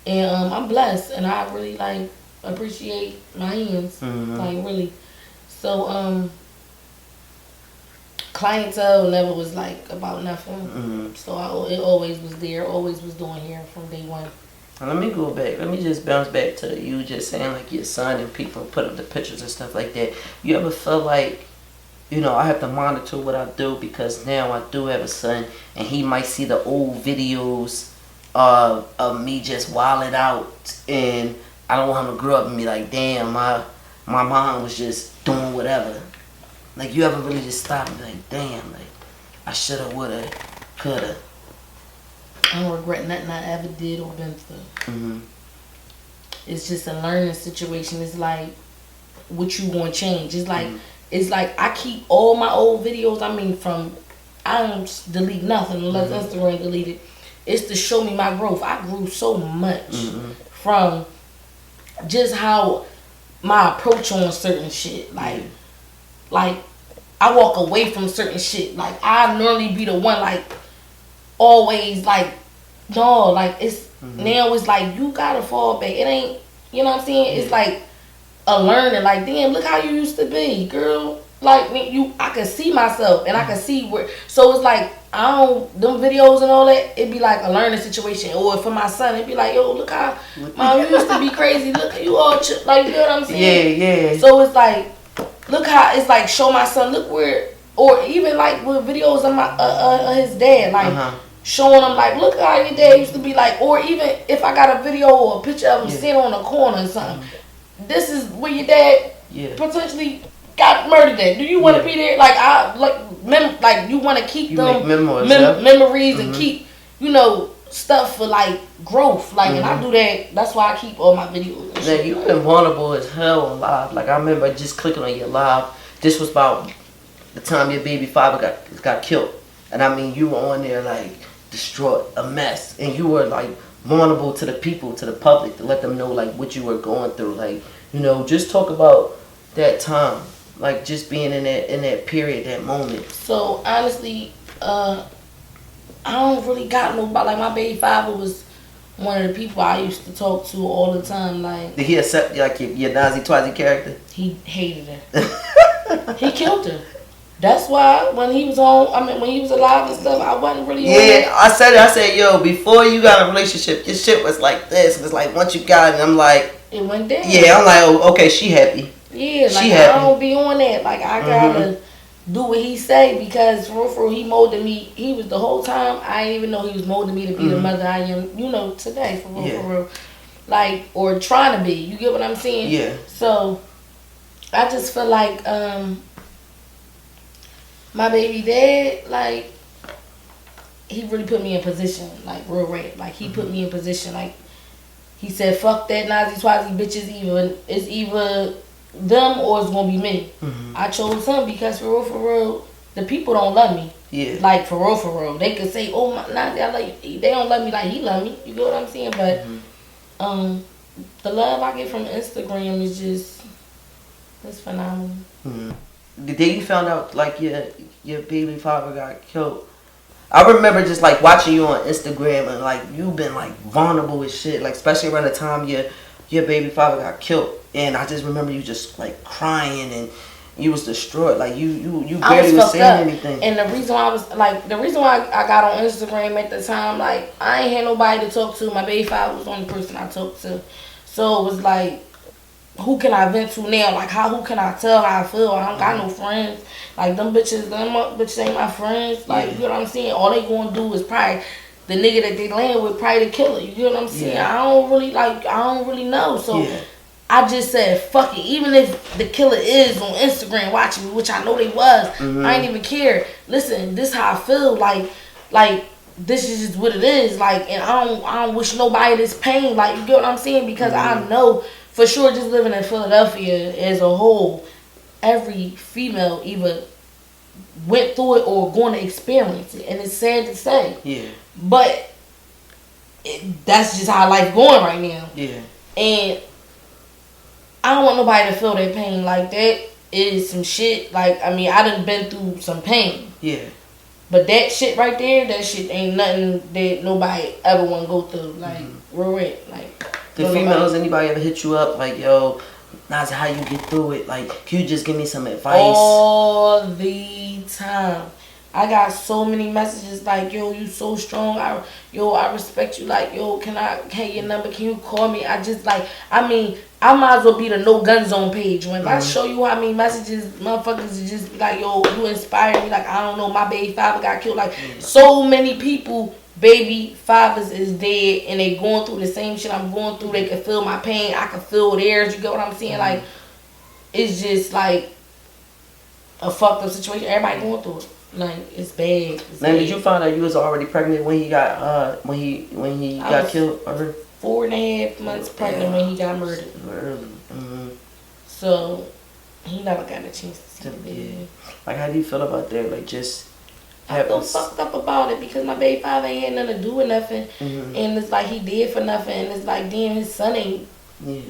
and I'm blessed, and I really like appreciate my hands, like really. So clientele never was like about nothing. So it always was there, always was doing hair from day one. Let me go back. Let me just bounce back to you just saying like your son and people put up the pictures and stuff like that. You ever feel like, you know, I have to monitor what I do because now I do have a son and he might see the old videos of me just wilding out, and I don't want him to grow up and be like, damn, my mom was just doing whatever. Like, you ever really just stop and be like, damn, like, I shoulda, woulda, coulda. I don't regret nothing I ever did or been through. It's just a learning situation. It's like, what you want to change. It's like, it's like I keep all my old videos. I mean, I don't delete nothing unless Instagram delete it. It's to show me my growth. I grew so much from just how my approach on certain shit. Like I walk away from certain shit. Like, I normally be the one, like, always, like, no, like, it's now it's like you gotta fall back. It ain't, you know what I'm saying? It's like a learning. Like, damn, look how you used to be, girl. Like, I can see myself and I can see where. So it's like, them videos and all that, it'd be like a learning situation. Or for my son, it'd be like, yo, look how mom, you used to be crazy. Look at you all like, you know what I'm saying? Yeah. So it's like, look how it's like, show my son, look where. Or even like with videos of my his dad, like showing him like, look how your dad used to be like. Or even if I got a video or a picture of him sitting on a corner or something, this is where your dad potentially got murdered at. Do you want to be there? Like, like you want to keep them memories and keep, you know, stuff for like growth. Like, and I do that. That's why I keep all my videos. Now, you've been vulnerable as hell on live. Like, I remember just clicking on your live. This was about the time your baby father got killed, and I mean, you were on there like distraught, a mess, and you were like vulnerable to the people, to the public, to let them know like what you were going through. Like, you know, just talk about that time, like just being in that period, that moment. So honestly, I don't really got nobody. Like, my baby father was one of the people I used to talk to all the time. Like, did he accept like your Nazzi Twazzi character? He hated her. He killed her. That's why when he was when he was alive and stuff, I wasn't really. I said, yo, before you got a relationship, your shit was like this. It was like once you got it, I'm like, it went down. Yeah, I'm like, oh, okay, she happy. Yeah, like, I don't be on that. Like, I gotta do what he say, because for real, he molded me. He was the whole time. I didn't even know he was molding me to be the mother I am, you know, today. For real. Like, or trying to be. You get what I'm saying? Yeah. So, I just feel like my baby dad, like, he really put me in position, like, real rap. Like, he put me in position. Like, he said, fuck that Nazzi Twazzi bitches. It's either them or it's gonna be me. I chose him because for real, the people don't love me. Yeah. Like, for real. They could say, oh, my Nazzi, I love you. They don't love me like he love me. You get what I'm saying? But the love I get from Instagram is just, it's phenomenal. The day you found out like your baby father got killed, I remember just like watching you on Instagram, and like you've been like vulnerable as shit, like especially around the time your baby father got killed, and I just remember you just like crying and you was distraught, like you barely was saying anything. And the reason why I got on Instagram at the time, like, I ain't had nobody to talk to. My baby father was the only person I talked to, so it was like, who can I vent to now? Like, who can I tell how I feel? I don't got no friends. Like, them bitches ain't my friends. Like, you know what I'm saying? All they gonna do is probably, the nigga that they land with probably the killer. You get what I'm saying? I don't really know. So I just said, fuck it. Even if the killer is on Instagram watching me, which I know they was, I ain't even care. Listen, this how I feel. Like this is just what it is. Like, and I don't wish nobody this pain. Like, you get what I'm saying? Because I know for sure, just living in Philadelphia as a whole, every female either went through it or going to experience it, and it's sad to say. Yeah. But that's just how life going right now. Yeah. And I don't want nobody to feel that pain. Like, that is some shit. Like, I mean, I done been through some pain. Yeah. But that shit right there, that shit ain't nothing that nobody ever want to go through. Like, real it. Like, the females, anybody ever hit you up like, yo, Nazzi, how you get through it? Like, can you just give me some advice? All the time. I got so many messages like, yo, you so strong. I respect you. Like, yo, can I have your number? Can you call me? I just like, I mean, I might as well be the no gun zone page. When I show you how many messages motherfuckers is just be like, yo, you inspire me. Like, I don't know, my baby father got killed. Like, so many people, baby fathers is dead and they going through the same shit I'm going through. They can feel my pain. I can feel theirs. You get what I'm saying? Like, it's just like a fucked up situation. Everybody going through it. Like, it's bad. Now, did you find out you was already pregnant when he got when he got killed? 4.5 months pregnant when he got murdered. Early. So he never got a chance to see the baby. Yeah. Like, how do you feel about that? Like, just I feel fucked up about it because my baby father ain't had nothing to do with nothing, and it's like he did for nothing, and it's like, damn, his son ain't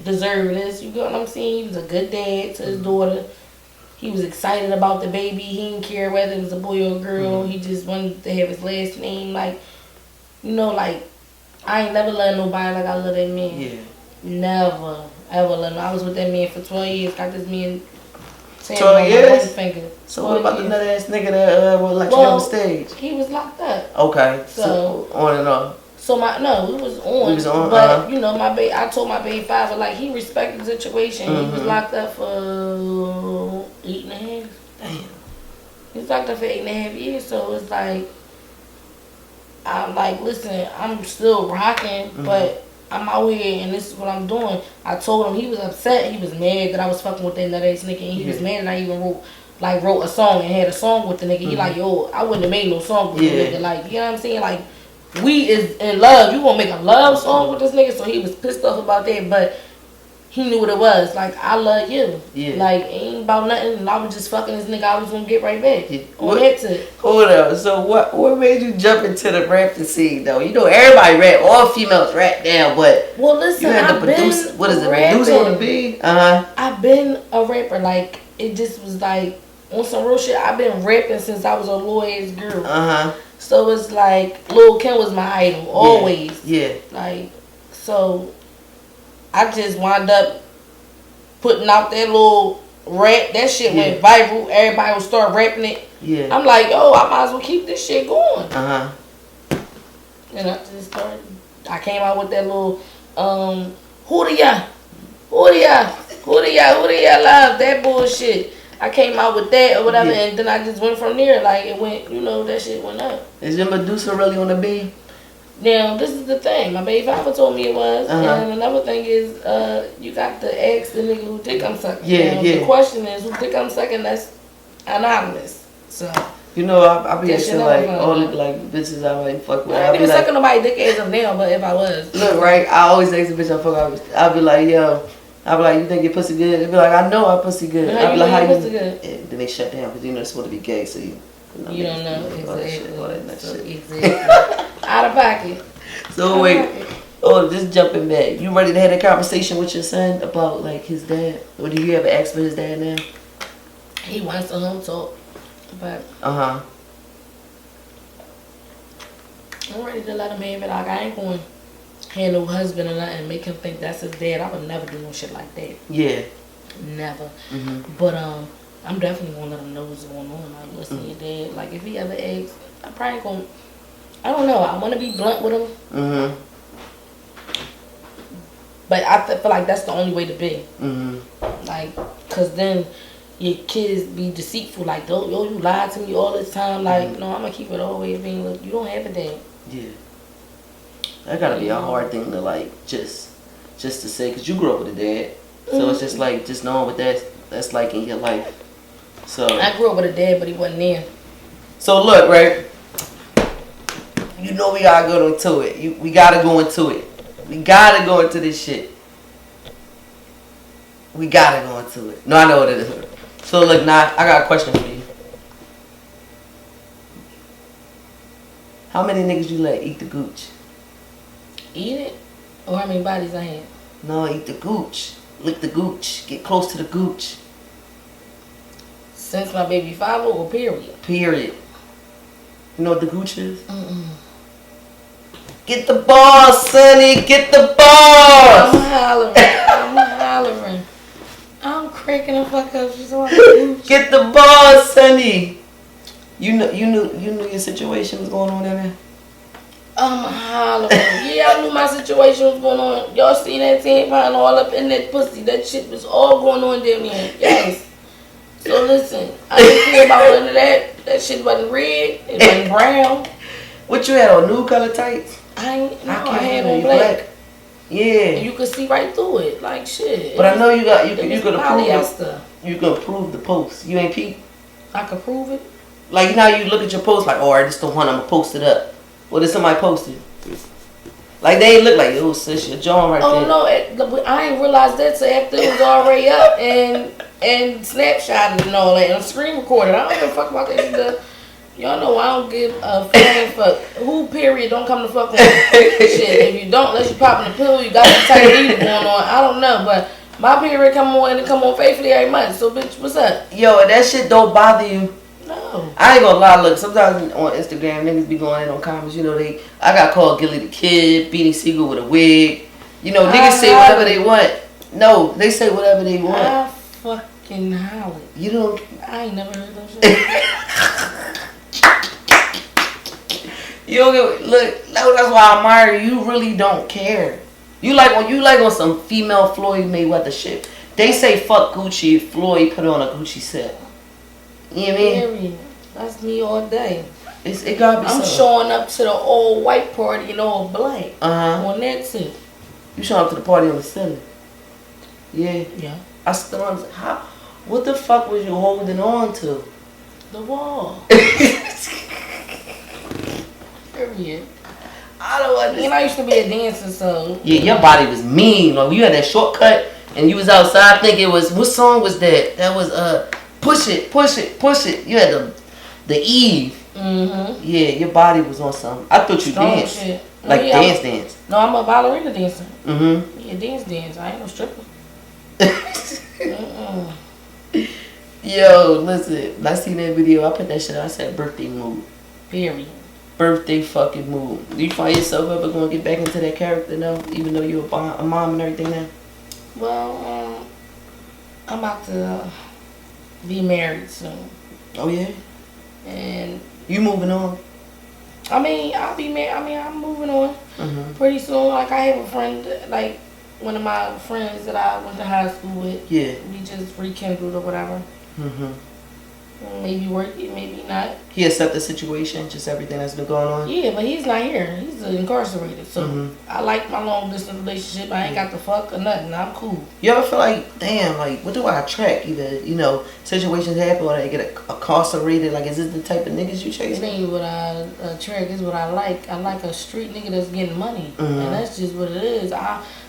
deserve this. You get what I'm saying? He was a good dad to his daughter. He was excited about the baby. He didn't care whether it was a boy or a girl. He just wanted to have his last name. Like, you know, like, I ain't never loved nobody like I love that man. Yeah. Never, ever loved him. I was with that man for 12 years. Got this man 12 years? Finger. So what about the nut ass nigga that would let you on the stage? He was locked up. Okay. So on and off. So we was on. We was on, but you know, I told my baby father, like, he respected the situation. He was locked up for 8.5. Damn. He was locked up for 8.5 years. So it's like, I'm like, listen, I'm still rocking, but I'm out here and this is what I'm doing. I told him, he was upset. He was mad that I was fucking with that nut ass nigga, and he was mad that I even wrote a song and had a song with the nigga. He like, yo, I wouldn't have made no song with the nigga. Like, you know what I'm saying? Like, we is in love. You gonna make a love song with this nigga? So he was pissed off about that, but he knew what it was. Like, I love you. Yeah. Like, it ain't about nothing. And I was just fucking this nigga. I was gonna get right back. On that tip. Hold up. So what made you jump into the rapping scene though? You know, everybody rap. All females rap now, but well, listen, you had the Medusa. What is it? Medusa on the beat? I've been a rapper. Like, it just was like on some real shit. I've been rapping since I was a little ass girl. So it's like Lil' Kim was my idol always. Yeah. Like, so I just wound up putting out that little rap. That shit went viral. Everybody would start rapping it. Yeah. I'm like, yo, I might as well keep this shit going. And I just started. I came out with that little who do ya love, that bullshit. I came out with that or whatever, and then I just went from there. Like, it went, you know, that shit went up. Is your Medusa really on the beat? Now, this is the thing. My baby father told me it was. And another thing is, you got to ask the nigga who dick I'm sucking. Now, the question is, who dick I'm sucking, that's anonymous. So, you know, I be acting like all the like bitches I might fuck with. I ain't even sucking nobody dick as of now, but if I was. Look, right, I always ask the bitch I fuck with. I'll be like, yo. I'll be like, you think your pussy good? They'll be like, I know our pussy good. I'll be like, how you pussy good? And then they shut down because you know it's supposed to be gay, so you don't know. Exactly. All that shit. Exactly. Out of pocket. So wait, just jumping back. You ready to have a conversation with your son about like his dad? Or do you ever ask for his dad now? He wants to home talk, but I'm ready to let him have it. Like, I ain't going had no husband or nothing, make him think that's his dad. I would never do no shit like that. Yeah. Never. But I'm definitely gonna let him know what's going on. Like, listen to your dad. Like, if he ever asks, I probably gonna, I don't know, I wanna be blunt with him. But I feel like that's the only way to be. Like, cause then your kids be deceitful. Like, yo, you lied to me all this time. Like, no, I'm gonna keep it all the way being, look, you don't have a dad. Yeah. That gotta be a hard thing to like just to say, cause you grew up with a dad. So it's just like just knowing what that's like in your life. So I grew up with a dad, but he wasn't there. So look, right? You know we gotta go into it. We gotta go into it. We gotta go into this shit. We gotta go into it. No, I know what it is. So look, now I got a question for you. How many niggas you let eat the gooch? Eat it? Or how many bodies I had? No, eat the gooch. Lick the gooch. Get close to the gooch. Since my baby father or period? Period. You know what the gooch is? Get the balls, Sonny. Get the balls. I'm hollering. I'm cracking the fuck up. Just want to Get the balls, Sonny. You knew your situation was going on in there. I'm hollering. Yeah, I knew my situation was going on. Y'all seen that 10 pound all up in that pussy? That shit was all going on down there. Yes. So listen, I didn't care about none of that. That shit wasn't red. It wasn't brown. What you had on? Nude color tights? I had on black. Yeah. And you could see right through it, like shit. But I know you could polyester. You could approve the post. You ain't peep. I could prove it. Like you know, you look at your post like, oh, this the one I'm gonna post it up. What did somebody post it? Like they ain't look like, oh sis, your jaw right there. Oh no, I ain't realized that till after it was already up and snapshotted and all that and screen recorded. I don't give a fuck about that shit. Y'all know I don't give a flying fuck. Who period don't come to fuck with me? Shit, if you don't, unless you popping a pill, you got some type of eating going on. I don't know, but my period come on and it come on faithfully every month. So bitch, what's up? Yo, that shit don't bother you. No. I ain't gonna lie, look, sometimes on Instagram niggas be going in on comments, you know, I got called Gilly the Kid, Beanie Siegel with a wig. You know, niggas say whatever they want. No, they say whatever they want. I fucking holler. You don't. I ain't never heard those shit. You don't get, look, that's why I admire you. You really don't care. You like on some female Floyd Mayweather shit. They say fuck Gucci, Floyd put on a Gucci set. You know what I mean? Period. That's me all day. It gotta be. I'm showing up to the all white party in all black. On that too. You showing up to the party on the Sunday? Yeah. Yeah. I still how? What the fuck was you holding on to? The wall. Period. I don't understand. And I used to be a dancer, so yeah, your body was mean. Like you had that shortcut and you was outside. I think it was, what song was that? That was Push It, Push It, Push It. You had the Eve. Mm-hmm. Yeah, your body was on something. I thought you danced. Shit. Like yeah, dance. No, I'm a ballerina dancer. Mm-hmm. Yeah, dance. I ain't no stripper. Yo, listen. When I seen that video, I put that shit out. I said birthday mood. Period. Birthday fucking mood. Do you find yourself ever going to get back into that character now? Even though you're a mom and everything now? Well, I'm about to be married soon. Oh, yeah? And you moving on? I mean, I'll be married. I mean, I'm moving on pretty soon. Like, I have a friend, like, one of my friends that I went to high school with. Yeah. We just rekindled or whatever. Mm-hmm. Maybe working, maybe not. He accept the situation, just everything that's been going on? Yeah, but he's not here. He's incarcerated. So I like my long distance relationship. I ain't got the fuck or nothing. I'm cool. You ever feel like, damn, like, what do I attract? Either, you know, situations happen or they get incarcerated. Like, is this the type of niggas you chase? It ain't what I attract. It's what I like. I like a street nigga that's getting money. And that's just what it is.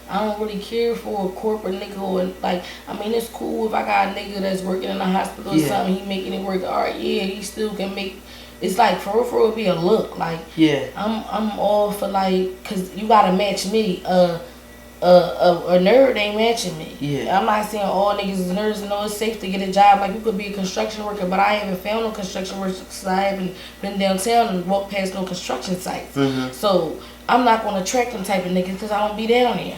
I don't really care for a corporate nigga or like, I mean, it's cool if I got a nigga that's working in a hospital or something, he making it work. All right, yeah, he still can make. It's like for real, be a look. Like, yeah, I'm all for like, cause you gotta match me. A nerd ain't matching me. Yeah, I'm not saying all niggas is nerds and know it's safe to get a job. Like, you could be a construction worker, but I haven't found no construction workers because I haven't been downtown and walked past no construction sites. So I'm not gonna attract them type of niggas because I don't be down there.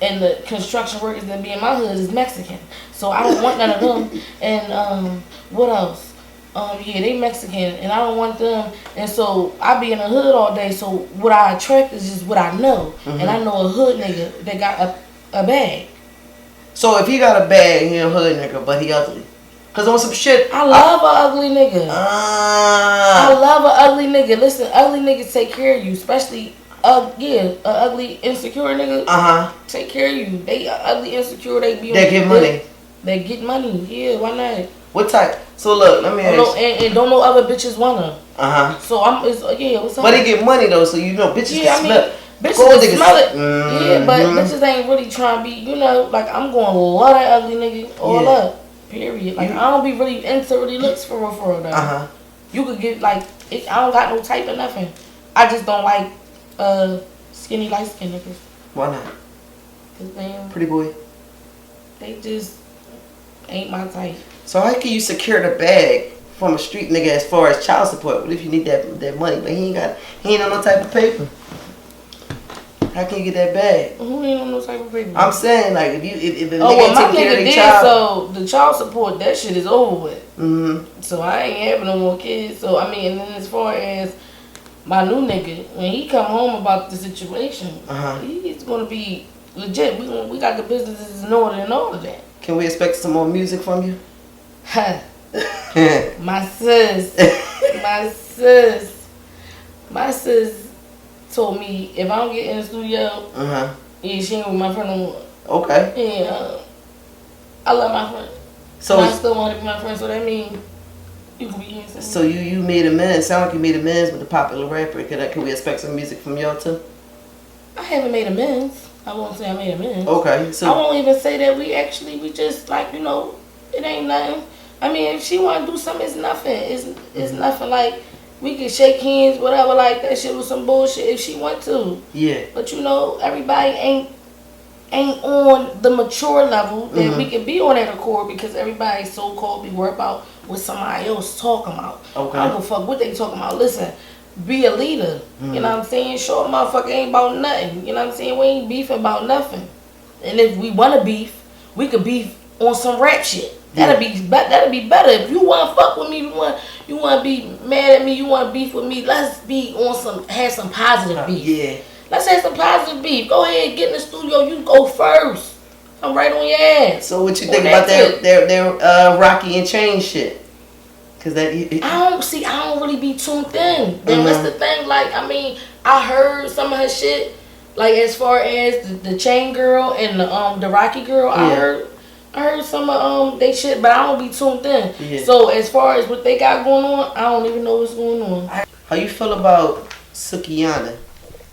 And the construction workers that be in my hood is Mexican, so I don't want none of them. And what else? Yeah, they Mexican, and I don't want them. And so I be in the hood all day. So what I attract is just what I know, and I know a hood nigga that got a bag. So if he got a bag, he a hood nigga, but he ugly. Cause on some shit, I love a ugly nigga. I love a ugly nigga. Listen, ugly niggas take care of you, especially ugly, insecure nigga. Take care of you. They ugly, insecure. They be. They get money. They get money. Yeah, why not? What type? So look, let me ask. And don't know other bitches wanna. So what's up? But they get money though, so you know bitches can smell. Bitches can smell it. Yeah, but bitches ain't really trying to be. You know, like I'm going to love that ugly nigga all up. Period. Like I don't be really into really looks for real though. You could get like I don't got no type of nothing. I just don't like skinny light skin niggas. Why not? Cause they pretty boy. They just ain't my type. So how can you secure the bag from a street nigga as far as child support? What if you need that money, but he ain't on no type of paper? How can you get that bag? Who ain't on no type of paper? I'm saying like if a nigga take care of their child, so the child support that shit is over with. So I ain't having no more kids. So I mean, and then as far as my new nigga, when he come home about the situation, he's gonna be legit. We got the businesses in order and all of that. Can we expect some more music from you? My sis told me if I don't get in the studio, she ain't with my friend no more. Okay. Yeah, I love my friend. So I still want to be my friend. So that means you can be here. So you made amends. Sound like you made amends with the popular rapper. Can we expect some music from y'all too? I haven't made amends. I won't say I made amends. Okay. So I won't even say that we just like it ain't nothing. I mean, if she want to do something, it's nothing. It's nothing like. We can shake hands, whatever, like that shit was some bullshit if she want to. Yeah. But everybody ain't on the mature level that we can be on that accord because everybody so-called be worried about what somebody else talking about. Okay. I don't give a fuck what they talking about. Listen, be a leader. You know what I'm saying? Show a motherfucker ain't about nothing. You know what I'm saying? We ain't beefing about nothing. And if we want to beef, we could beef on some rap shit. That'd be better. If you want to fuck with me, you want to be mad at me, you want to beef with me, let's be on have some positive beef. Yeah. Let's have some positive beef. Go ahead, get in the studio, you go first. I'm right on your ass. So what you think about their Rocky and Chain shit? Cause I don't really be tuned in. Then that's the thing, like, I mean, I heard some of her shit, like as far as the Chain girl and the Rocky girl, I heard some of they shit, but I don't be tuned in. Yeah. So as far as what they got going on, I don't even know what's going on. How you feel about Sukihana?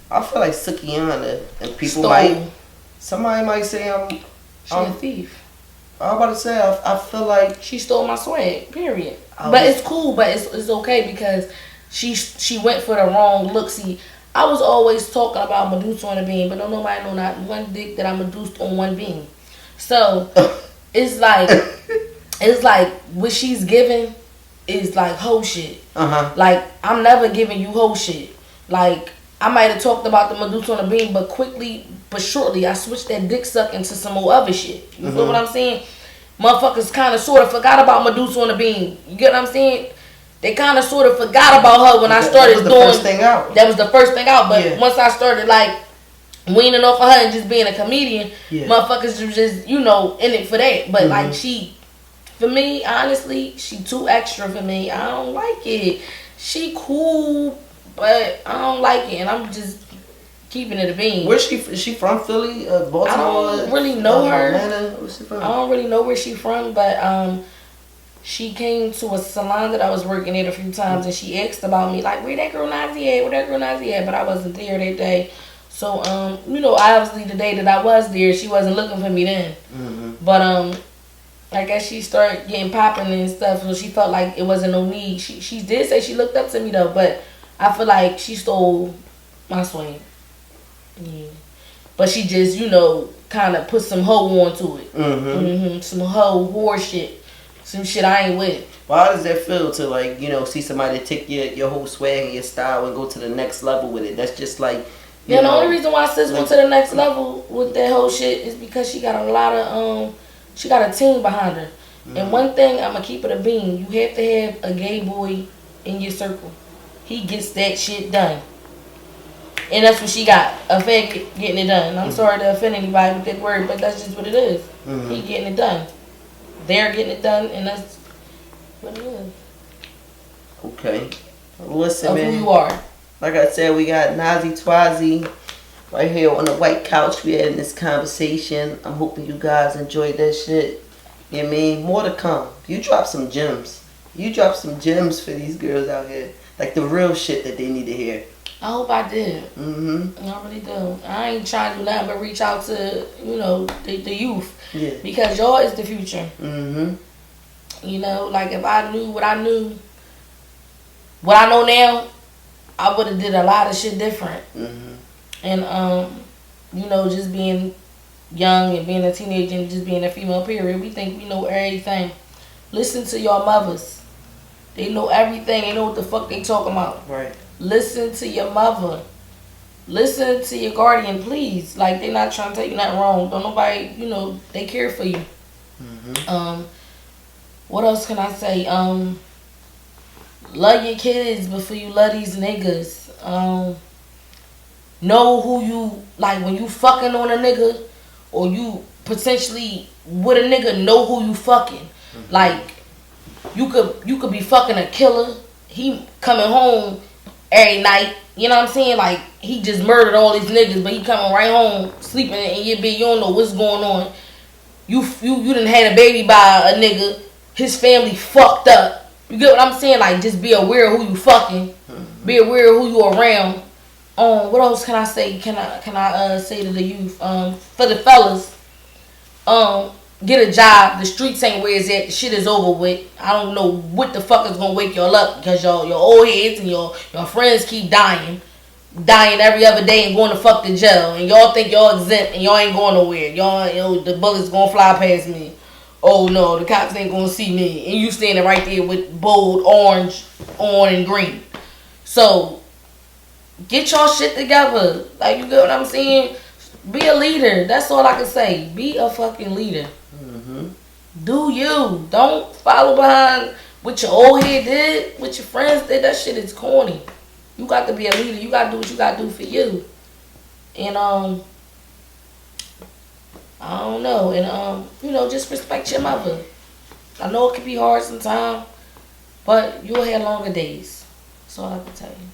I feel like Sukihana and people somebody might say I'm a thief. I'm about to say I feel like she stole my swag. Period. But it's cool. But it's okay because she went for the wrong look. See, I was always talking about Medusa on a beam, but don't nobody know not one dick that I Medusa on one beam. So it's like what she's giving is like hoe shit. Like I'm never giving you hoe shit. Like I might have talked about the Medusa on the beam, but quickly but shortly I switched that dick suck into some more other shit. You feel what I'm saying? Motherfuckers kind of sort of forgot about Medusa on the beam. You get what I'm saying? They kind of sort of forgot about her when I started doing. That was the first thing out. That was the first thing out. But once I started like weaning off of her and just being a comedian, motherfuckers was just, in it for that. But like for me, honestly, she too extra for me. I don't like it. She cool, but I don't like it. And I'm just keeping it a bean. Where's she? Is she from Philly? Baltimore? I don't really know her. Atlanta? Where's she from? I don't really know where she from, but she came to a salon that I was working at a few times and she asked about me, like, where that girl Nazzi at? But I wasn't there that day. So, obviously the day that I was there, she wasn't looking for me then. But, I guess she started getting popping and stuff, so she felt like it wasn't no need. She did say she looked up to me, though, but I feel like she stole my swing. Yeah. But she just, kind of put some hoe onto it. Some whore shit. Some shit I ain't with. Well, how does that feel to, like, see somebody take your whole swag and your style and go to the next level with it? That's just like... the only reason why sis went to the next level with that whole shit is because she got a lot of she got a team behind her. And one thing I'ma keep it a bean, you have to have a gay boy in your circle. He gets that shit done. And that's what she got. A faggot getting it done. I'm sorry to offend anybody with that word, but that's just what it is. He getting it done. They're getting it done, and that's what it is. Okay. Listen, man. Who you are. Like I said, we got Nazzi Twazzi right here on the white couch. We had this conversation. I'm hoping you guys enjoyed that shit. You know what I mean? More to come. You drop some gems. You drop some gems for these girls out here. Like the real shit that they need to hear. I hope I did. Mm-hmm. I really do. I ain't trying to do nothing but reach out to, the youth. Yeah. Because y'all is the future. Mm-hmm. You know, like if I knew what I knew, what I know now, I would have did a lot of shit different. Mm-hmm. And, just being young and being a teenager and just being a female period, we think we know everything. Listen to your mothers. They know everything. They know what the fuck they talking about. Right. Listen to your mother. Listen to your guardian, please. Like, they not trying to tell you nothing wrong. Don't nobody, they care for you. Mm-hmm. What else can I say? Love your kids before you love these niggas. Know who you, like, when you fucking on a nigga or you potentially with a nigga, know who you fucking. Mm-hmm. Like, you could be fucking a killer. He coming home every night. You know what I'm saying? Like, he just murdered all these niggas, but he coming right home, sleeping in your bed. You don't know what's going on. You done had a baby by a nigga. His family fucked up. You get what I'm saying? Like, just be aware of who you fucking. Mm-hmm. Be aware of who you around. What else can I say? Can I say to the youth? For the fellas, get a job. The streets ain't where it's at. The shit is over with. I don't know what the fuck is gonna wake y'all up because your old heads and your friends keep dying every other day and going to fuck the jail. And y'all think y'all exempt and y'all ain't going nowhere. Y'all, the bullets gonna fly past me. Oh no, the cops ain't gonna see me. And you standing right there with bold orange, on and green. So get y'all shit together. Like, you get what I'm saying? Be a leader. That's all I can say. Be a fucking leader. Mm-hmm. Do you. Don't follow behind what your old head did, what your friends did. That shit is corny. You got to be a leader. You got to do what you got to do for you. And, I don't know. And, just respect your mother. I know it can be hard sometimes, but you'll have longer days. That's all I can tell you.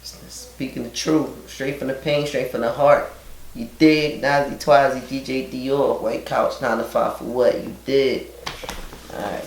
Speaking the truth, straight from the pain, straight from the heart. You dig? Nazzi Twazzi, DJ Dior, White Couch, 9 to 5 for what? You did. Alright,